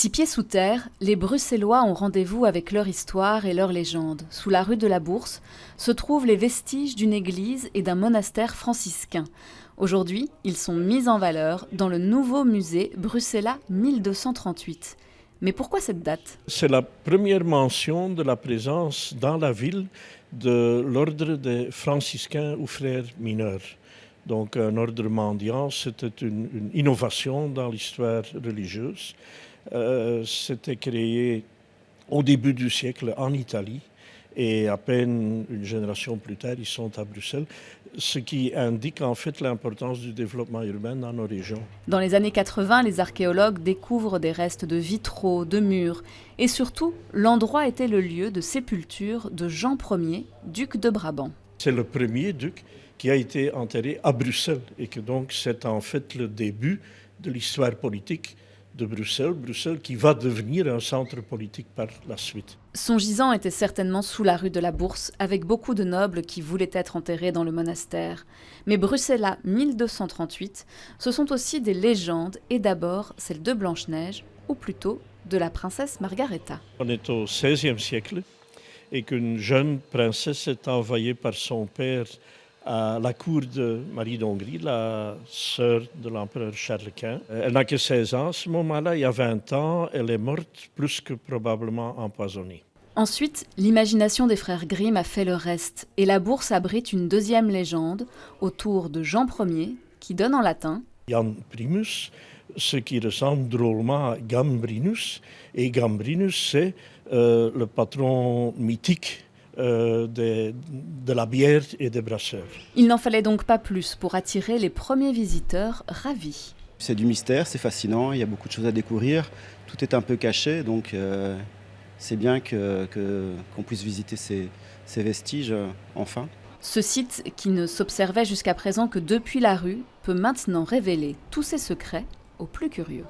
6 pieds sous terre, les Bruxellois ont rendez-vous avec leur histoire et leur légende. Sous la rue de la Bourse se trouvent les vestiges d'une église et d'un monastère franciscain. Aujourd'hui, ils sont mis en valeur dans le nouveau musée Bruxella 1238. Mais pourquoi cette date ? C'est la première mention de la présence dans la ville de l'ordre des franciscains ou frères mineurs. Donc un ordre mendiant, c'était une innovation dans l'histoire religieuse. C'était créé au début du siècle en Italie et à peine une génération plus tard, ils sont à Bruxelles, ce qui indique en fait l'importance du développement urbain dans nos régions. Dans les années 80, les archéologues découvrent des restes de vitraux, de murs et surtout, l'endroit était le lieu de sépulture de Jean Ier, duc de Brabant. C'est le premier duc qui a été enterré à Bruxelles et que donc c'est en fait le début de l'histoire politique de Bruxelles, Bruxelles qui va devenir un centre politique par la suite. Son gisant était certainement sous la rue de la Bourse, avec beaucoup de nobles qui voulaient être enterrés dans le monastère. Mais Bruxella 1238, ce sont aussi des légendes, et d'abord celle de Blanche-Neige, ou plutôt de la princesse Margareta. On est au XVIe siècle et qu'une jeune princesse est envoyée par son père à la cour de Marie d'Hongrie, la sœur de l'empereur Charles Quint. Elle n'a que 16 ans à ce moment-là, il y a 20 ans, elle est morte, plus que probablement empoisonnée. Ensuite, l'imagination des frères Grimm a fait le reste, et la Bourse abrite une deuxième légende autour de Jean Ier, qui donne en latin Jan Primus, ce qui ressemble drôlement à Gambrinus, et Gambrinus, c'est le patron mythique de la bière et des brasseurs. Il n'en fallait donc pas plus pour attirer les premiers visiteurs ravis. C'est du mystère, c'est fascinant, il y a beaucoup de choses à découvrir, tout est un peu caché, donc c'est bien qu'on puisse visiter ces vestiges enfin. Ce site, qui ne s'observait jusqu'à présent que depuis la rue, peut maintenant révéler tous ses secrets aux plus curieux.